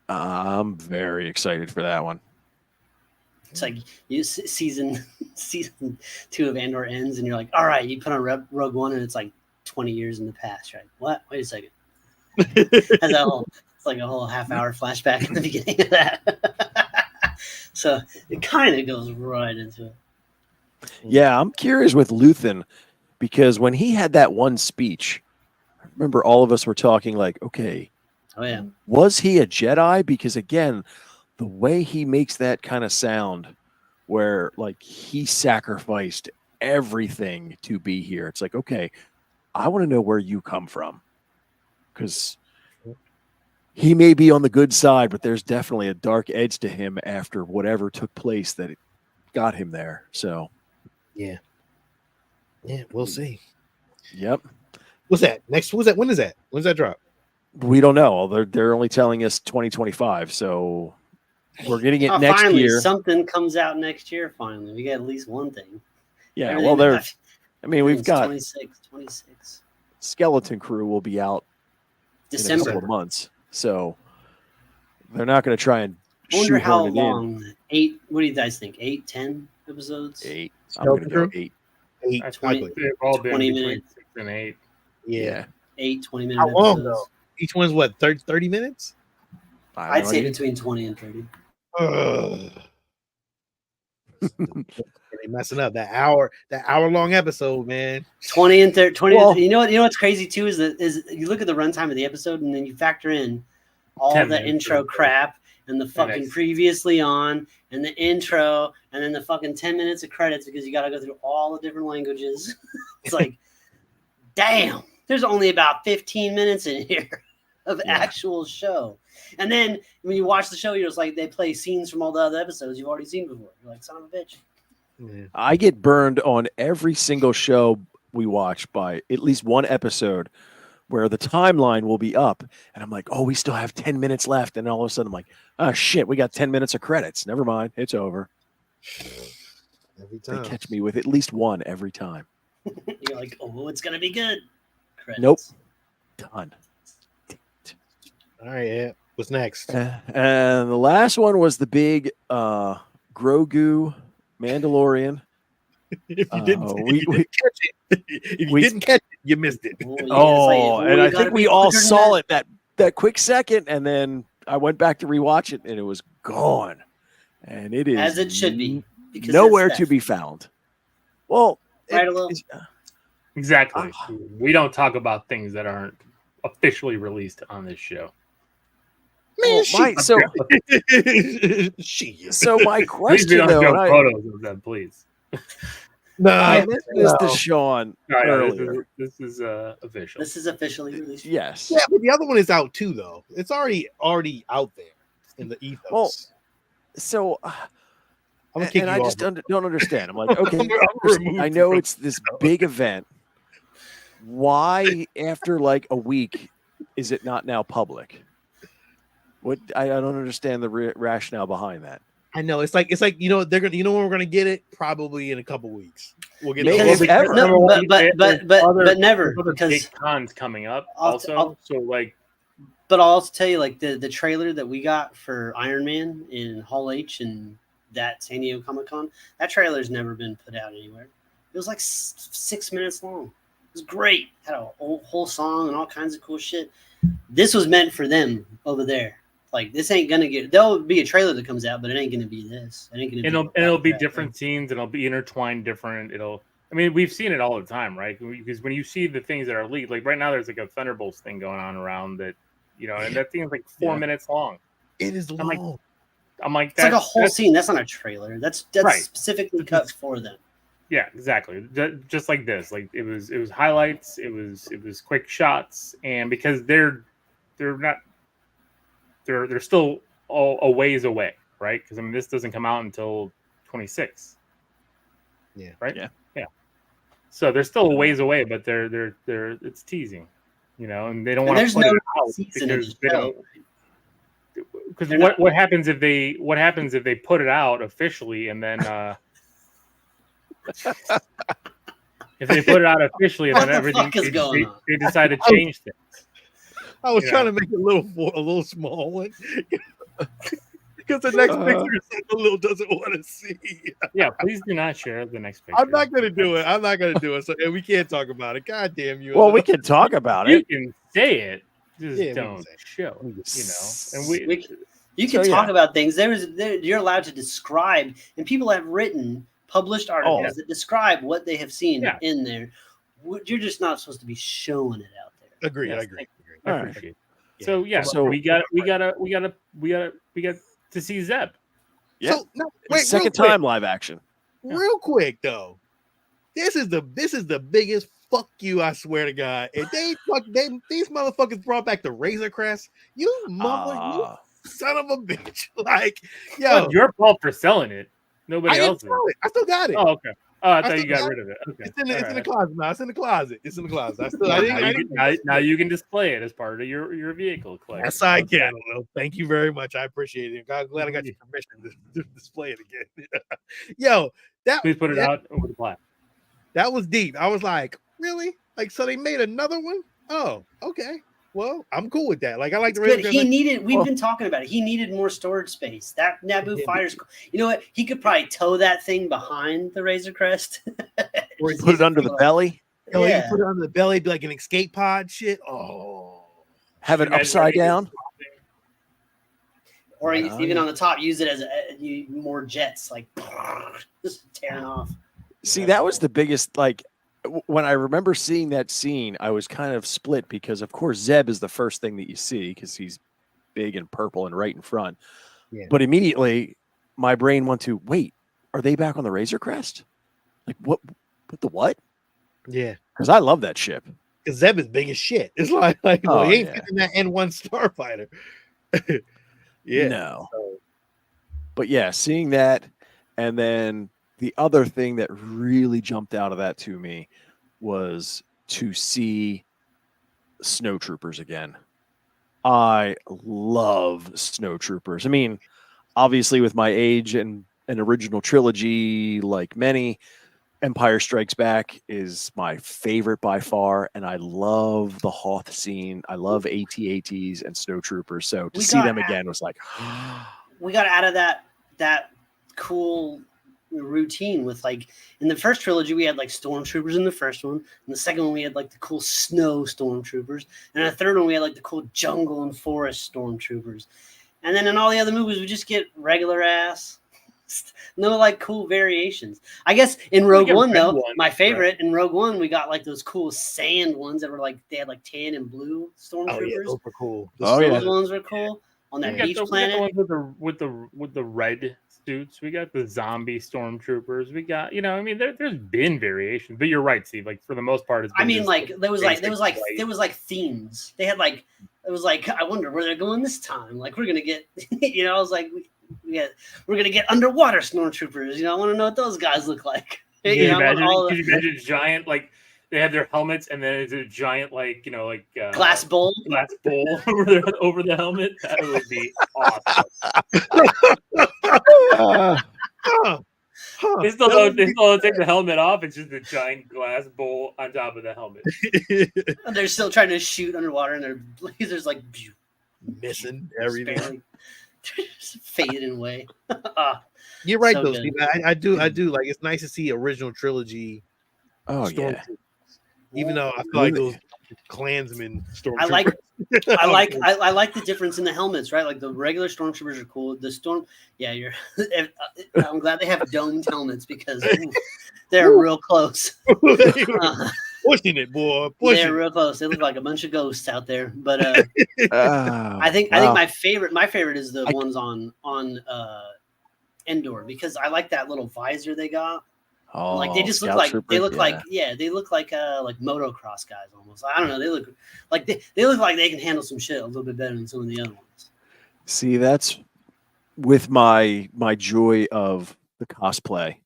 I'm very excited for that one. It's like season 2 of Andor ends, and you're like, all right, you put on Rogue One, and it's like 20 years in the past, right? What? Wait a second. It's like a whole half-hour flashback in the beginning of that. So it kind of goes right into it. Yeah, I'm curious with Luthen, because when he had that one speech, I remember all of us were talking like, okay, Oh yeah, was he a Jedi? Because again, the way he makes that kind of sound, where like he sacrificed everything to be here. It's like, okay, I want to know where you come from, because he may be on the good side, but there's definitely a dark edge to him after whatever took place that it got him there. So, yeah, we'll see. Yep. What's that? Next? What's that? When is that? When's that drop? We don't know. They're only telling us 2025, so we're getting it next finally, year. Something comes out next year. Finally, we got at least one thing. Yeah, Everything well, we've got 26. Skeleton Crew will be out in a December. couple of months, so they're not going to try and I wonder how shoehorn it long. 8. What do you guys think? 8, 10 episodes? in. 8. I'm going to go 8. 8. I 20 think they've all been 20 between minutes. 6 and 8. Yeah. 8 20-minute How long episodes. though? Each one's what? 30 minutes? I'd say between 20 and 30. Ugh. They messing up that hour long episode, man. 20 and 30. 20. Well- You know what's crazy too is you look at the runtime of the episode and then you factor in all 10 the minutes intro of- crap and the fucking next- previously on and the intro and then the fucking 10 minutes of credits because you got to go through all the different languages. It's like, damn, there's only about 15 minutes in here of actual show. And then when you watch the show, you're just like, they play scenes from all the other episodes you've already seen before. You're like, son of a bitch. Yeah. I get burned on every single show we watch by at least one episode where the timeline will be up, and I'm like, oh, we still have 10 minutes left, and all of a sudden I'm like, oh shit, we got 10 minutes of credits. Never mind, it's over. Every time. They catch me with at least one every time. You're like, oh, it's going to be good. Credits. Nope. Done. All right, yeah. What's next? And the last one was the big Grogu Mandalorian. If you didn't, we catch it, if you we- didn't catch You missed it. Oh, yeah, it's Oh, like, and you I gotta think be we all quicker than saw that. it that quick second, and then I went back to rewatch it, and it was gone. And it is As it should be, because nowhere it's to be theft. found. Well, Right, Alil? Exactly. We don't talk about things that aren't officially released on this show. Man, so shit. so my Please, we question don't though, show and photos of them, please. I No, mentioned this to Sean No, earlier. this is official. This is officially released. Yes. yeah, but the other one is out too, though. It's already out there in the ethos. Well, so I'm gonna kick and you I off. just don't understand. I'm like, okay, I'm gonna remove I you know from it's this big event. Why, after like a week, is it not now public? What I don't understand the rationale behind that. I know it's like they're gonna when we're gonna get it probably in a couple weeks. We'll get Maybe the if ever. No, There's but never, other because big cons coming up I'll- also. I'll- So like, But I'll also tell you, like the trailer that we got for Iron Man in Hall H and that San Diego Comic Con, that trailer's never been put out anywhere. It was like 6 minutes long. It was great. Had a whole song and all kinds of cool shit. This was meant for them over there. Like, this ain't gonna get. There'll be a trailer that comes out, but it ain't gonna be this. It ain't gonna. it'll be different scenes, and it'll be intertwined different. I mean, we've seen it all the time, right? Because when you see the things that are leaked, like right now, there's like a Thunderbolts thing going on around that, and that thing's like 4 minutes long. It is long. I'm like, it's like a whole scene. That's not a trailer. That's right. Specifically cut for them. Yeah, exactly. Just like this, like it was highlights. It was quick shots, and because they're still a ways away, right? Because I mean, this doesn't come out until 26. Yeah. Right. Yeah. Yeah. So they're still a ways away, but they're it's teasing, and they don't want to put it out because they don't. Because what happens if they put it out officially and then if they put it out officially and then everything they decide to change things. I was trying to make it a little small one because the next picture Lil doesn't want to see. Yeah, please do not share the next picture. I'm not gonna do it. So we can't talk about it. God damn you. Well, we can talk about it. You can say it, just don't show. And you can talk about things. You're allowed to describe, and people have published articles that describe what they have seen in there. You're just not supposed to be showing it out there. Agreed. I agree. I appreciate it. So we got to see Zeb. Yeah. So, no, wait, second time live action. Real quick though, this is the biggest fuck you. I swear to God, if these motherfuckers brought back the Razor Crest, you son of a bitch! Like, yo, your fault for selling it. Nobody else. I still got it. Oh, okay. Oh, I thought you got rid of it. Okay. It's in the closet now. It's in the closet. Now you can display it as part of your vehicle collection. Yes, I can. Thank you very much. I appreciate it. I'm glad I got your permission to display it again. Yo, please put it out over the plat. That was deep. I was like, really? Like, so they made another one? Oh, okay. Well, I'm cool with that. Like, I like the Razor Crest. We've been talking about it. He needed more storage space. That Naboo Fire's, you know what? He could probably tow that thing behind the Razor Crest. Or he put it under the belly. Oh, yeah. You put it under the belly, be like an escape pod shit. Oh. Have it upside down. Or even on the top, use it as more jets, like just tearing off. See, that was the biggest, like, when I remember seeing that scene, I was kind of split because, of course, Zeb is the first thing that you see because he's big and purple and right in front. Yeah. But immediately, my brain went to, wait, are they back on the Razor Crest? Like, what the what? Yeah. Because I love that ship. Because Zeb is big as shit. It's like he ain't fitting that N1 Starfighter. Yeah. No. But yeah, seeing that, and then the other thing that really jumped out of that to me was to see snowtroopers again. I love snowtroopers. I mean, obviously with my age and an original trilogy, like many, Empire Strikes Back is my favorite by far, and I love the Hoth scene. I love AT-ATs and snowtroopers. So to see them again was like, we got out of that cool routine with like in the first trilogy we had like stormtroopers in the first one, and the second one we had like the cool snow stormtroopers, and the third one we had like the cool jungle and forest stormtroopers, and then in all the other movies we just get regular ass. No like cool variations. I guess in Rogue One though, my favorite in Rogue One we got like those cool sand ones that were like they had like tan and blue stormtroopers. Oh yeah, those were cool. Those ones were cool on that beach planet. We got the ones with the red suits. We got the zombie stormtroopers. We got I mean there's been variations, but you're right, Steve. Like for the most part, it's been there was like themes. They had like it was like I wonder where they're going this time. Like we're gonna get I was like. We're gonna get underwater stormtroopers. I want to know what those guys look like. Could you imagine a giant like they have their helmets and then it's a giant glass bowl over the helmet? That would be awesome. They still don't take the helmet off. It's just a giant glass bowl on top of the helmet. And they're still trying to shoot underwater, and their lasers like missing everything. Fading away. You're right, though, Steve. I do like. It's nice to see original trilogy. Oh yeah. Even though I feel like those Klansmen stormtroopers. I like the difference in the helmets, right? Like the regular stormtroopers are cool. I'm glad they have domed helmets because they're real close. Pushing it, boy. They're real close. They look like a bunch of ghosts out there. But I think my favorite is the ones on Endor because I like that little visor they got. Oh, like they just look like they look like motocross guys almost. I don't know. They look like they can handle some shit a little bit better than some of the other ones. See, that's with my joy of the cosplay.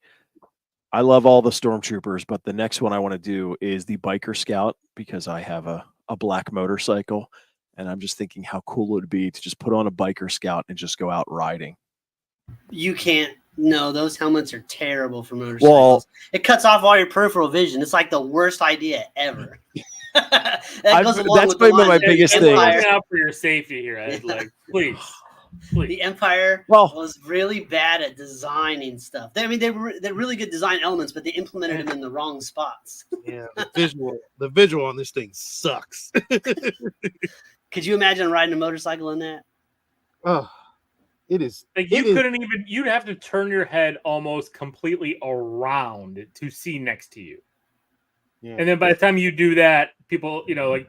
I love all the stormtroopers, but the next one I want to do is the biker scout because I have a black motorcycle, and I'm just thinking how cool it would be to just put on a biker scout and just go out riding. You can't. No, those helmets are terrible for motorcycles. Well, it cuts off all your peripheral vision. It's like the worst idea ever. That's been my biggest thing. Looking out for your safety here, Ed. Like, please. The Empire was really bad at designing stuff. They're really good design elements, but they implemented them in the wrong spots. Yeah, the visual on this thing sucks. Could you imagine riding a motorcycle in that? Oh. It is like you'd have to turn your head almost completely around to see next to you. Yeah. And then by the time you do that, people, like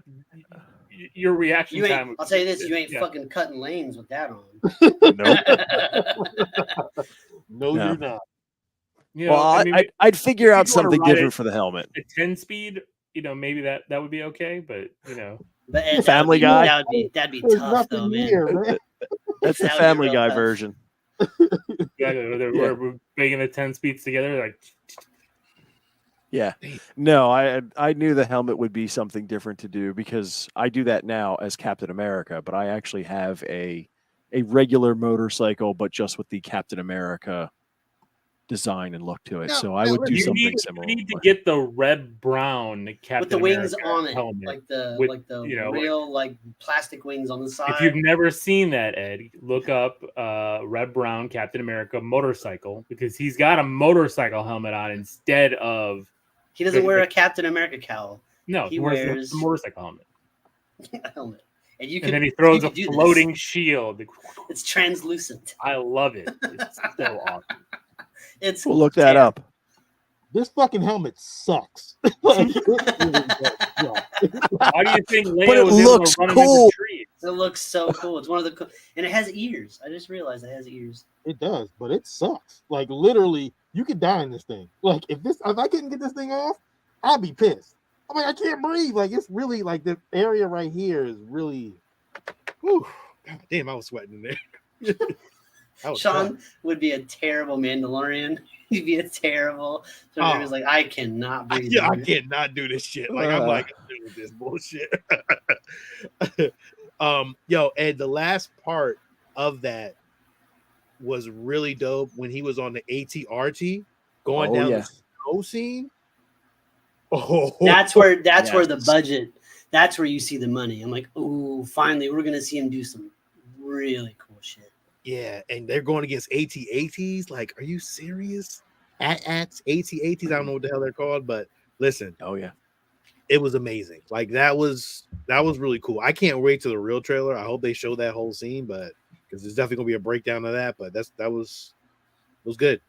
your reaction time. I'll tell you this, you ain't fucking cutting lanes with that on. No, you're not. I'd figure out something different for the helmet. A 10 speed, maybe that would be okay, but But Ed, Family Guy. That'd be tough though, man. That's the Family Guy version. Yeah, we're making the 10 speeds together. Like, yeah, no, I knew the helmet would be something different to do because I do that now as Captain America, but I actually have a regular motorcycle, but just with the Captain America design and look to it. So I would do something similar. You need to get the red brown Captain with the wings America on it, helmet. like the real plastic wings on the side. If you've never seen that, Ed, look up red brown Captain America motorcycle because he's got a motorcycle helmet on instead of. He doesn't wear a Captain America cowl. No, he wears a motorcycle helmet. Helmet. And then he throws a floating shield. It's translucent. I love it. It's so awesome. We'll look that up. This fucking helmet sucks. Why do you think Leia but it was looks able to run cool. It looks so cool. It's one of the and it has ears. I just realized it has ears. It does, but it sucks. Like literally, you could die in this thing. Like if I couldn't get this thing off, I'd be pissed. I'm like, I can't breathe. Like it's really like the area right here is really. Whew, God damn, I was sweating in there. Sean would be a terrible Mandalorian. He'd be a terrible. So he was like, I cannot breathe. Yeah, I cannot do this shit. Like I'm like, I'm doing this bullshit. Yo, Ed, the last part of that was really dope when he was on the AT-RT going down the snow scene. Oh, that's where the budget. That's where you see the money. I'm like, oh, finally, we're gonna see him do some really cool shit. Yeah, and they're going against AT-ATs. Like, are you serious? ATs. I don't know what the hell they're called, but listen, Oh yeah. it was amazing. Like that was really cool. I can't wait to the real trailer. I hope they show that whole scene, but because there's definitely gonna be a breakdown of that. But that was good.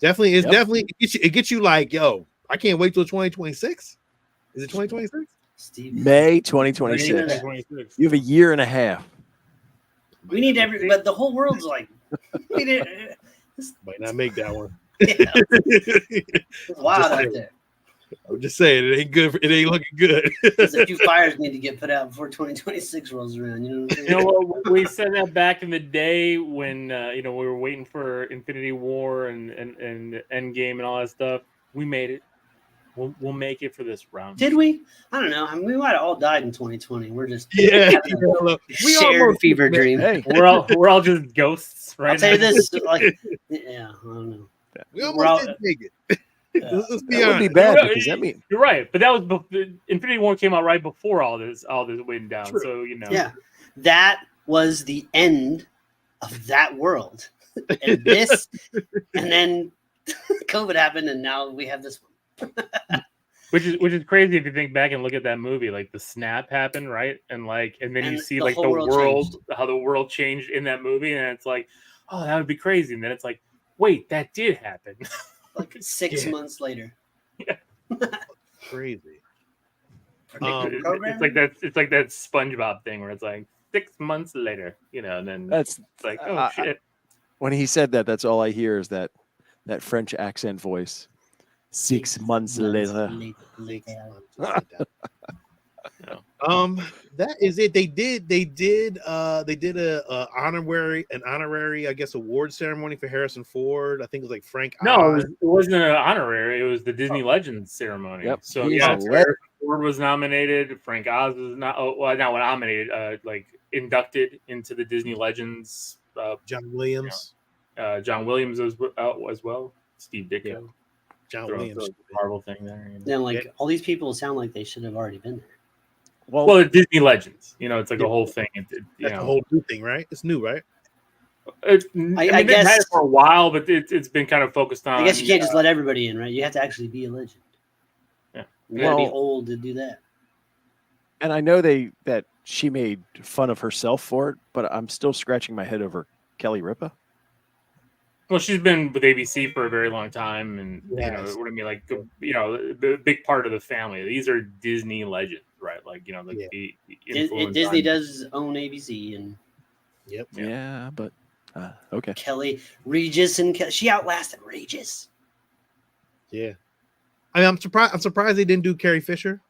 Definitely, it's definitely it gets you like, yo, I can't wait till 2026. Is it 2026? Steve, May 2026. 2026. You have a year and a half. we need but the whole world's like, we need. Might not make that one. Yeah, it's wild out there. I'm just saying it ain't good. It ain't looking good. There's a few fires need to get put out before 2026 rolls around. You know what I'm saying? You know what? We said that back in the day when we were waiting for Infinity War and Endgame and all that stuff. We made it. We'll make it for this round. Did we? I don't know. I mean, we might have all died in 2020. We're just Yeah, we shared fever dream. Hey, We're all just ghosts, right? I'll tell you this, like, yeah, I don't know. we We're all- almost didn't make it. Let's be that would be honest. bad You're because that means You're right, but that was Infinity War came out right before all this went down. True. So Yeah, that was the end of that world, and this, and then COVID happened, and now we have this one. which is crazy if you think back and look at that movie. Like the snap happened, right? And then And you see the like whole the world world, how the world changed in that movie, and it's like, oh, that would be crazy. And then it's like, wait, that did happen. Like 6 Yeah. months later. Crazy. It's like that SpongeBob thing where it's like 6 months later, and then that's it's like, oh shit. when he said that. That's all I hear is that French accent voice. 6 months later. That is it. They did a honorary, I guess, award ceremony for Harrison Ford. I think it was like Frank. No, Oz. it wasn't an honorary. It was the Disney Legends ceremony. Yep. So He's yeah, a Harrison Ford was nominated. Frank Oz was not. Not nominated. Inducted into the Disney Legends. John Williams. John Williams was out as well. Steve Ditko. Yeah. John Throw Williams. the Marvel thing there. Then, like, all these people sound like they should have already been there. Well, Well, Disney Legends. It's like a whole thing. That's a whole new thing, right? It's new, right? I I guess they've had guess- it for a while, but it's been kind of focused on. I guess you can't just let everybody in, right? You have to actually be a legend. Yeah. You gotta be Well- old to do that. and I know that she made fun of herself for it, but I'm still scratching my head over Kelly Ripa. Well, she's been with ABC for a very long time, and Yes. what I mean, like the big part of the family. These are Disney legends, right? Like the influence Disney on- does own ABC, and Yep. Yeah, but okay. Kelly Regis and she outlasted Regis. Yeah. I mean, I'm surprised they didn't do Carrie Fisher,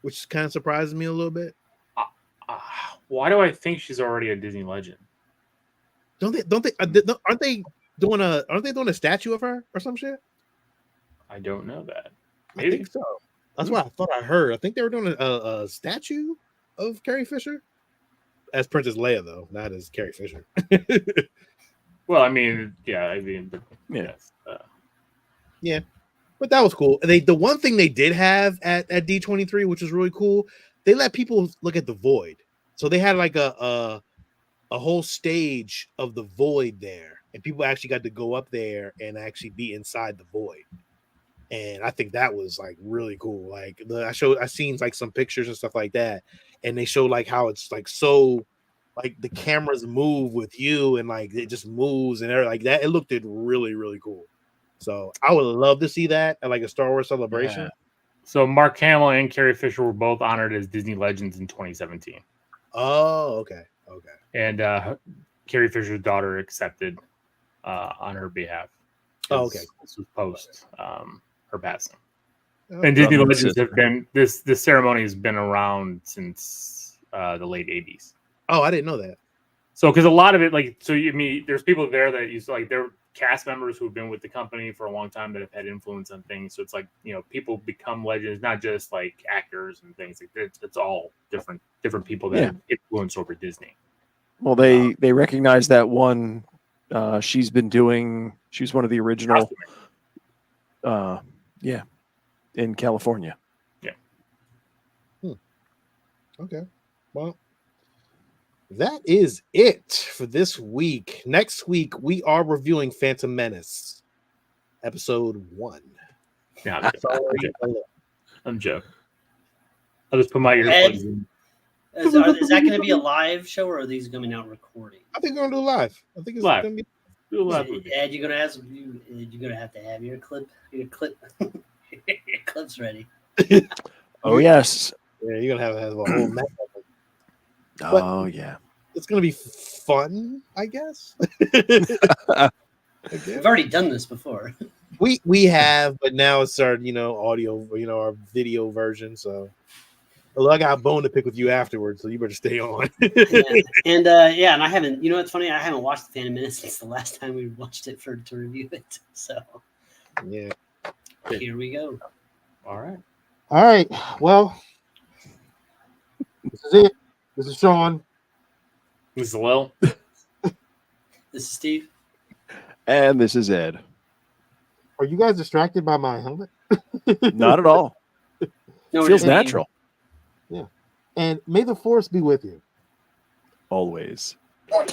which kind of surprises me a little bit. Why do I think she's already a Disney legend? Don't they? Aren't they doing a statue of her or some shit? I don't know that. I Maybe. think so. That's what I thought I heard. I think they were doing a statue of Carrie Fisher as Princess Leia, though, not as Carrie Fisher. Well, I mean, yeah, but Yeah. yes. But that was cool. The one thing they did have at D23, which was really cool, they let people look at the void. So they had like a whole stage of the void there, and people actually got to go up there and actually be inside the void. And I think that was like really cool. Like I seen like some pictures and stuff like that, and they show like how it's like so like the cameras move with you and like it just moves and everything like that. It looked really, really cool. So I would love to see that at like a Star Wars celebration. Yeah. So Mark Hamill and Carrie Fisher were both honored as Disney legends in 2017. Oh, okay. And Carrie Fisher's daughter accepted on her behalf. Oh, okay. This was post her passing. Oh, And Disney Brother and legends sister. have been this ceremony has been around since the late 80s. Oh, I didn't know that. So because a lot of it, there's people there that used to, like, they're cast members who've been with the company for a long time that have had influence on things. So it's like, people become legends, not just like actors and things. Like it's all different people that have influence over Disney. Well, they recognize that one. She's been doing. She was one of the original. In California. Okay. Well, that is it for this week. Next week, we are reviewing Phantom Menace. episode 1. Yeah, I'm Sorry, joking. I'm joking. I'll just put my earplugs in. Is that going to be a live show, or are these coming out recording? I think we're gonna do live. I think it's Live. gonna be. Do a live movie. Ed, you're gonna have to have your clip, your clips ready. Oh yes. Yeah, you're gonna have a whole mess of it. Oh yeah. It's gonna be fun, I guess. We've already done this before. We have, but now it's our audio, our video version. So, well, I got a bone to pick with you afterwards, so you better stay on. And I haven't. You know what's funny? I haven't watched the Phantom Menace since the last time we watched it to review it. So Yeah. here we go. All right. All right. Well, this is it. This is Sean. This is Lil. This is Steve. And this is Ed. Are you guys distracted by my helmet? Not at all. No, we're Feels just- natural. Yeah. And may the force be with you. Always. 14